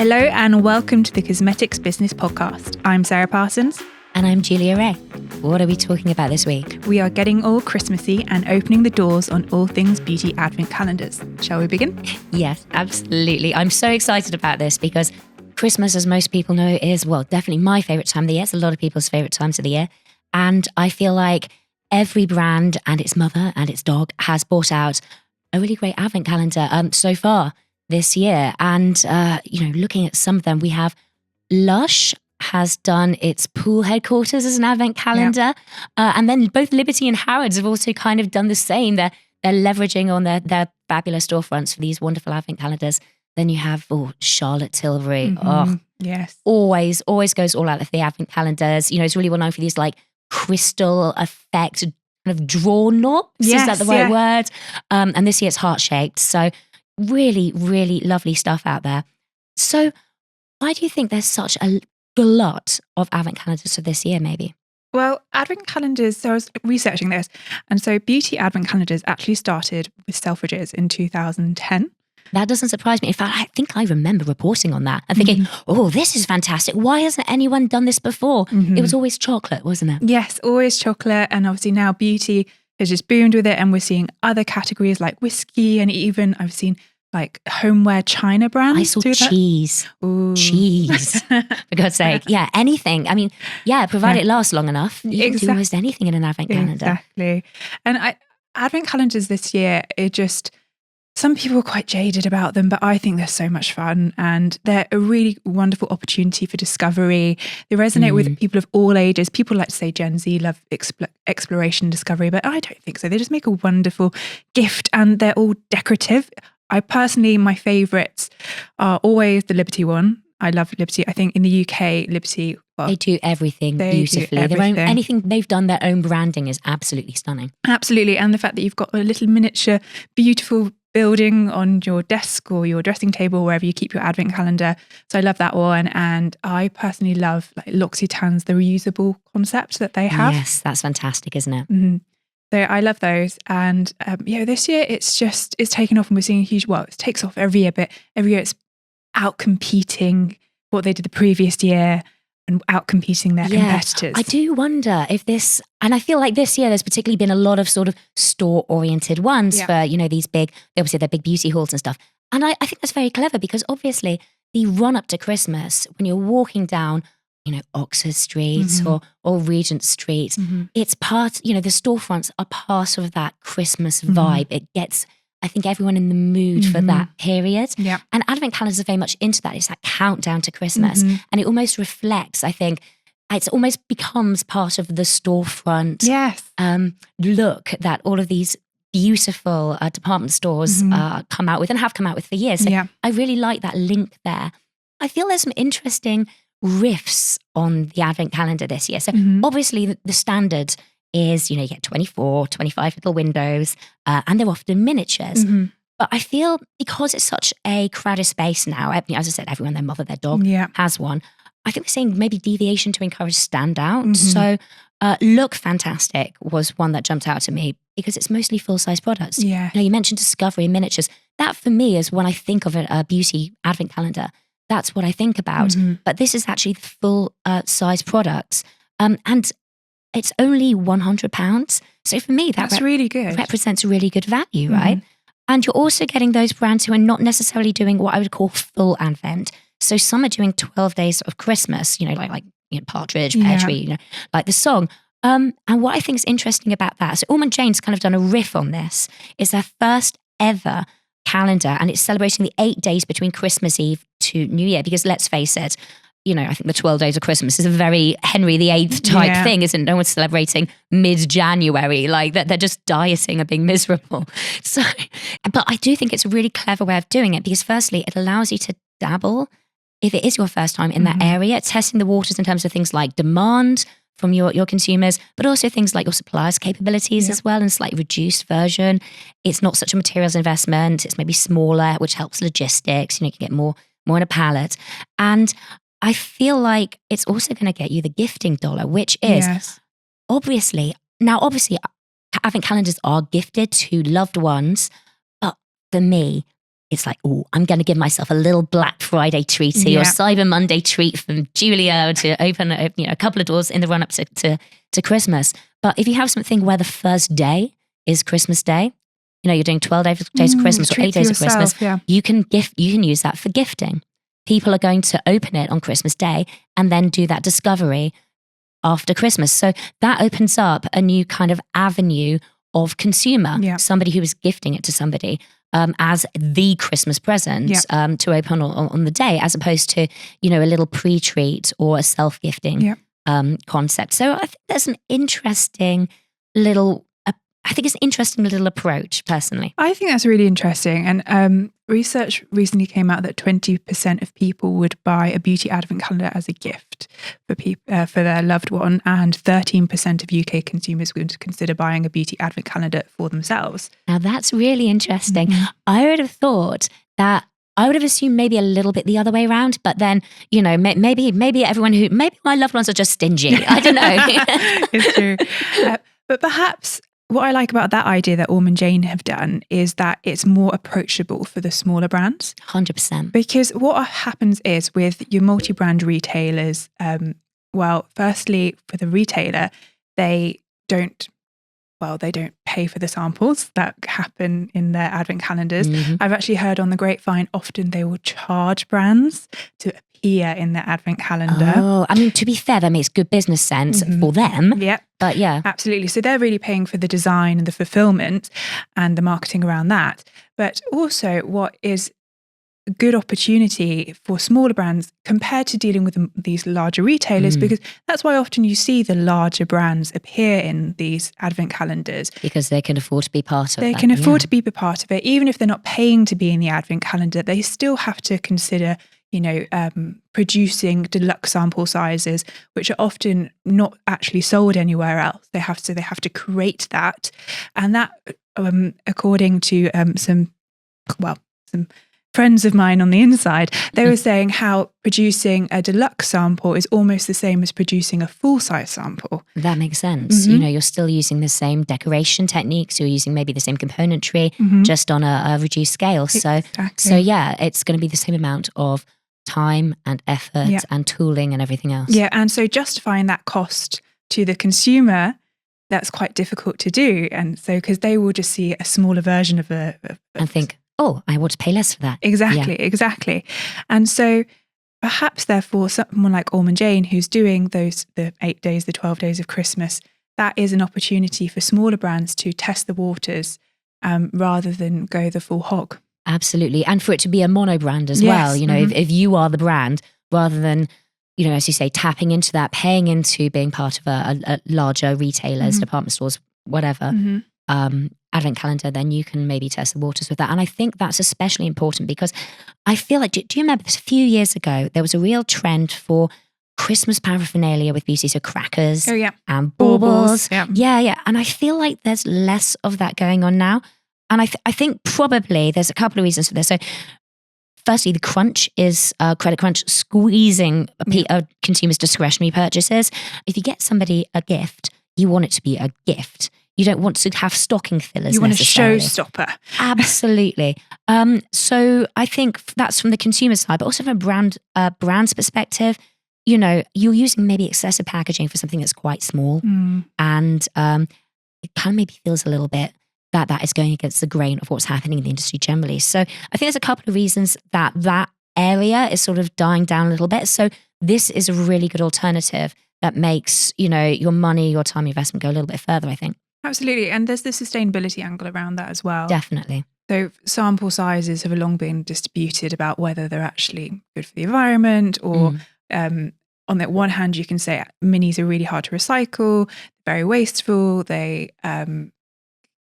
Hello and welcome to the Cosmetics Business Podcast. I'm Sarah Parsons. And I'm Julia Wray. What are we talking about this week? We are getting all Christmassy and opening the doors on all things beauty advent calendars. Shall we begin? Yes, absolutely. I'm so excited about this because Christmas, as most people know, is, well, definitely my favourite time of the year. It's a lot of people's favourite times of the year. And I feel like every brand and its mother and its dog has brought out a really great advent calendar so far this year. And, looking at some of them, we have Lush has done its pool headquarters as an advent calendar. Yep. And then both Liberty and Harrods have also kind of done the same. They're leveraging on their fabulous storefronts for these wonderful advent calendars. Then you have Charlotte Tilbury. Mm-hmm. Oh, yes. Always goes all out with the advent calendars. You know, it's really well known for these like crystal effect kind of draw knobs. Yes, is that the right word? And this year it's heart-shaped. So really, really lovely stuff out there. So why do you think there's such a glut of advent calendars for this year, maybe? Well, advent calendars, so I was researching this, and so beauty advent calendars actually started with Selfridges in 2010. That doesn't surprise me. In fact, I think I remember reporting on that and thinking, this is fantastic. Why hasn't anyone done this before? Mm-hmm. It was always chocolate, wasn't it? Yes, always chocolate. And obviously now beauty has just boomed with it, and we're seeing other categories like whiskey, and even I've seen like homeware china brands. I saw cheese. Ooh. Cheese. For God's sake. Yeah, anything. I mean, provided it lasts long enough, you can do almost anything in an advent calendar. Exactly. And advent calendars this year, some people are quite jaded about them, but I think they're so much fun, and they're a really wonderful opportunity for discovery. They resonate with people of all ages. People like to say Gen Z love exploration and discovery, but I don't think so. They just make a wonderful gift, and they're all decorative. I personally, my favourites are always the Liberty one. I love Liberty. I think in the UK, Liberty... Well, they do everything beautifully. Anything they've done, their own branding is absolutely stunning. Absolutely. And the fact that you've got a little miniature, beautiful building on your desk or your dressing table, wherever you keep your advent calendar. So I love that one. And I personally love like L'Occitane's, the reusable concept that they have. Yes, that's fantastic, isn't it? Mm-hmm. So I love those. And this year it's taken off, and we're seeing a huge, it takes off every year, but every year it's out competing what they did the previous year and out competing their competitors. I do wonder if this, and I feel like this year there's particularly been a lot of sort of store oriented ones for, these big, obviously they're big beauty halls and stuff. And I think that's very clever, because obviously the run up to Christmas, when you're walking down, Oxford Street or Regent Street, it's part, the storefronts are part of that Christmas vibe. It gets, I think, everyone in the mood for that period. Yeah. And advent calendars are very much into that. It's that countdown to Christmas. And it almost reflects, I think, it almost becomes part of the storefront look that all of these beautiful department stores come out with and have come out with for years. So I really like that link there. I feel there's some interesting riffs on the advent calendar this year. So obviously the standard is, you get 24, 25 little windows, and they're often miniatures. But I feel because it's such a crowded space now, as I said, everyone, their mother, their dog has one. I think we're seeing maybe deviation to encourage standout. So Look Fantastic was one that jumped out to me because it's mostly full-size products. Yeah. You mentioned discovery and miniatures. That for me is when I think of a beauty advent calendar. That's what I think about. But this is actually the full size products. And it's only £100. So for me, that's really good. Represents a really good value, right? And you're also getting those brands who are not necessarily doing what I would call full advent. So some are doing 12 days of Christmas, like Partridge, Pear Tree, like the song. And what I think is interesting about that, so Allman Jane's kind of done a riff on this, is their first ever calendar, and it's celebrating the 8 days between Christmas Eve to New Year, because let's face it, I think the 12 days of Christmas is a very Henry VIII type thing, isn't it? No one's celebrating mid-January, like that. They're just dieting and being miserable. So, but I do think it's a really clever way of doing it, because firstly, it allows you to dabble, if it is your first time in that area, testing the waters in terms of things like demand from your consumers, but also things like your suppliers' capabilities as well, in a slightly reduced version. It's not such a materials investment. It's maybe smaller, which helps logistics. You can get more in a pallet. And I feel like it's also going to get you the gifting dollar, which is obviously, advent calendars are gifted to loved ones, but for me, it's like, oh, I'm going to give myself a little Black Friday treat here, or Cyber Monday treat from Julia to open a couple of doors in the run up to Christmas. But if you have something where the first day is Christmas Day, you're doing 12 days of Christmas or 8 days of Christmas, you can use that for gifting. People are going to open it on Christmas Day and then do that discovery after Christmas. So that opens up a new kind of avenue of consumer, somebody who is gifting it to somebody as the Christmas present to open on the day, as opposed to, a little pre-treat or a self-gifting concept. So I think there's an interesting little approach, personally. I think that's really interesting. And research recently came out that 20% of people would buy a beauty advent calendar as a gift for their loved one, and 13% of UK consumers would consider buying a beauty advent calendar for themselves. Now that's really interesting. I would have thought that. I would have assumed maybe a little bit the other way around, but then, maybe maybe my loved ones are just stingy. I don't know. It's true. But perhaps what I like about that idea that Orm and Jane have done is that it's more approachable for the smaller brands. 100%. Because what happens is with your multi-brand retailers, firstly, for the retailer, they don't pay for the samples that happen in their advent calendars. I've actually heard on the grapevine, often they will charge brands to appear in their advent calendar. Oh, I mean, to be fair, that makes good business sense for them. Yeah. But yeah. Absolutely. So they're really paying for the design and the fulfillment and the marketing around that. But also what is a good opportunity for smaller brands compared to dealing with these larger retailers, because that's why often you see the larger brands appear in these advent calendars. Because they can afford to be part of it. They can afford to be a part of it. Even if they're not paying to be in the advent calendar, they still have to consider, producing deluxe sample sizes, which are often not actually sold anywhere else. They have to create that. And that, according to some friends of mine on the inside, they were saying how producing a deluxe sample is almost the same as producing a full-size sample. That makes sense. You're still using the same decoration techniques. You're using maybe the same componentry, just on a reduced scale. Exactly. So yeah, it's going to be the same amount of time and effort and tooling and everything else. Yeah, and so justifying that cost to the consumer, that's quite difficult to do. And so, because they will just see a smaller version of and think, oh, I want to pay less for that. Exactly. And so perhaps therefore someone like Orm and Jane, who's doing the 8 days, the 12 days of Christmas, that is an opportunity for smaller brands to test the waters rather than go the full hog. Absolutely. And for it to be a mono brand as well. If you are the brand, rather than, as you say, tapping into that, paying into being part of a larger retailers, department stores, whatever, advent calendar, then you can maybe test the waters with that. And I think that's especially important because I feel like, do you remember this? A few years ago, there was a real trend for Christmas paraphernalia with beauty, so crackers and baubles. Yeah. And I feel like there's less of that going on now. And I think probably there's a couple of reasons for this. So firstly, the crunch is credit crunch squeezing consumers' discretionary purchases. If you get somebody a gift, you want it to be a gift. You don't want to have stocking fillers. You want a showstopper. Absolutely. So I think that's from the consumer side, but also from a brand's perspective. You're using maybe excessive packaging for something that's quite small, and it kind of maybe feels a little bit that is going against the grain of what's happening in the industry generally. So I think there's a couple of reasons that area is sort of dying down a little bit. So this is a really good alternative that makes, your money, your time investment go a little bit further, I think. Absolutely. And there's the sustainability angle around that as well. Definitely. So sample sizes have long been disputed about whether they're actually good for the environment or on the one hand, you can say minis are really hard to recycle, very wasteful, they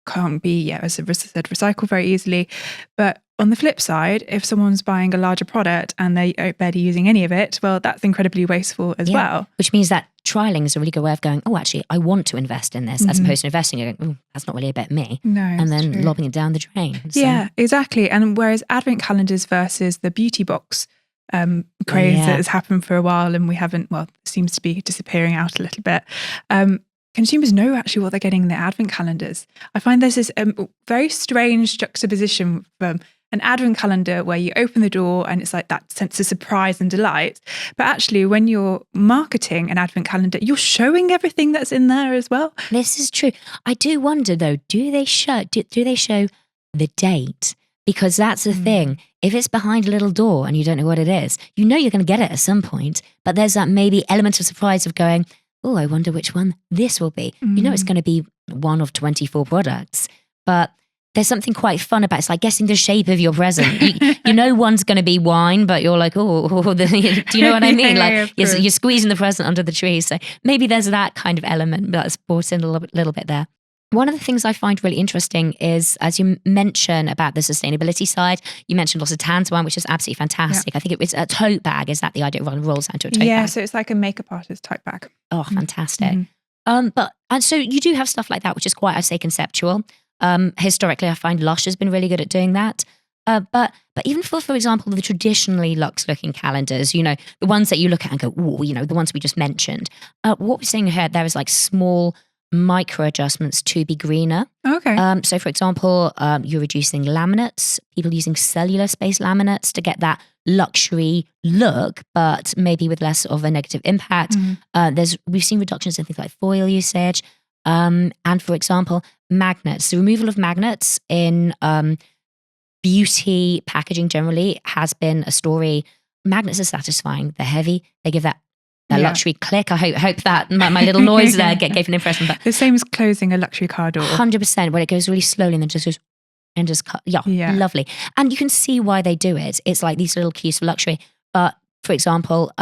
can't be, as I said, recycled very easily. But on the flip side, if someone's buying a larger product and they aren't barely using any of it, well, that's incredibly wasteful as well. Which means that trialing is a really good way of going, oh, actually, I want to invest in this, as opposed to investing and going, oh, that's not really about me. No, and then lobbing it down the drain. So. Yeah, exactly. And whereas advent calendars versus the beauty box craze that has happened for a while and we haven't, seems to be disappearing out a little bit. Consumers know actually what they're getting in their advent calendars. I find there's this very strange juxtaposition from an advent calendar where you open the door and it's like that sense of surprise and delight. But actually, when you're marketing an advent calendar, you're showing everything that's in there as well. This is true. I do wonder though, do they show the date? Because that's the thing. If it's behind a little door and you don't know what it is, you know you're going to get it at some point. But there's that maybe element of surprise of going, oh, I wonder which one this will be. You know it's going to be one of 24 products. But there's something quite fun about it. It's like guessing the shape of your present. You know one's going to be wine, but you're like, oh, do you know what I mean? Like you're squeezing the present under the tree. So maybe there's that kind of element that's brought in a little bit there. One of the things I find really interesting is, as you mention about the sustainability side, you mentioned lots of tanzwine, which is absolutely fantastic. Yeah. I think it's a tote bag. Is that the idea? It rolls into a tote bag. Yeah, so it's like a makeup artist tote bag. Oh, fantastic. And so you do have stuff like that, which is quite, I'd say, conceptual. Historically, I find Lush has been really good at doing that. But even for example, the traditionally luxe-looking calendars, the ones that you look at and go, oh, the ones we just mentioned. What we're seeing here, there is like small micro adjustments to be greener. Okay. So for example, you're reducing laminates, people using cellulose-based laminates to get that luxury look, but maybe with less of a negative impact. We've seen reductions in things like foil usage. And for example, magnets. The removal of magnets in beauty packaging generally has been a story. Magnets are satisfying. They're heavy. They give that luxury click. I hope that my little noise there gave an impression. But the same as closing a luxury car door. 100%, when it goes really slowly and then just goes and just cut. Yeah, lovely. And you can see why they do it. It's like these little cues for luxury. But for example,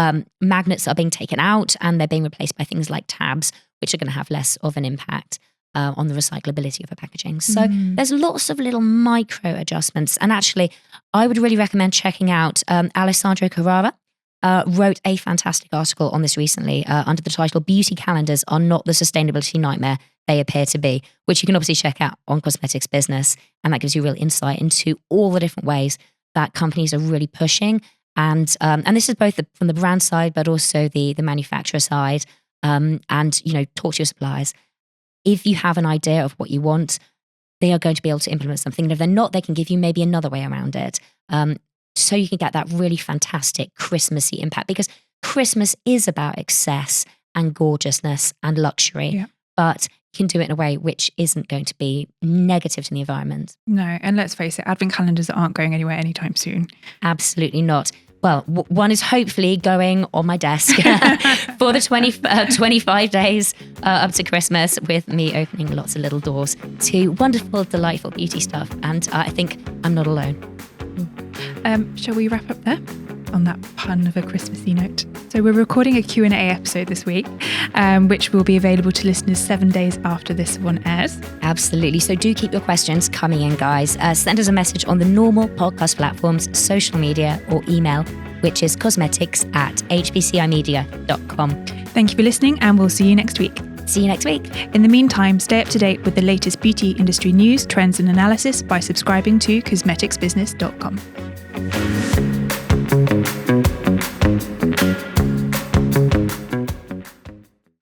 magnets are being taken out and they're being replaced by things like tabs, which are going to have less of an impact on the recyclability of the packaging. So there's lots of little micro adjustments. And actually, I would really recommend checking out Alessandro Carrara. Wrote a fantastic article on this recently under the title "Beauty Calendars Are Not the Sustainability Nightmare They Appear to Be," which you can obviously check out on Cosmetics Business. And that gives you real insight into all the different ways that companies are really pushing. And this is both from the brand side, but also the manufacturer side. And, talk to your suppliers. If you have an idea of what you want, they are going to be able to implement something. And if they're not, they can give you maybe another way around it. So you can get that really fantastic Christmassy impact, because Christmas is about excess and gorgeousness and luxury, but you can do it in a way which isn't going to be negative to the environment. No, and let's face it, advent calendars aren't going anywhere anytime soon. Absolutely not. Well, one is hopefully going on my desk for the 25 days up to Christmas, with me opening lots of little doors to wonderful, delightful beauty stuff. And I think I'm not alone. Shall we wrap up there on that pun of a Christmassy note? So we're recording a Q&A episode this week, which will be available to listeners 7 days after this one airs. Absolutely. So do keep your questions coming in, guys. Send us a message on the normal podcast platforms, social media, or email, which is cosmetics@hbcimedia.com. Thank you for listening, and we'll see you next week. See you next week. In the meantime, stay up to date with the latest beauty industry news, trends, and analysis by subscribing to cosmeticsbusiness.com.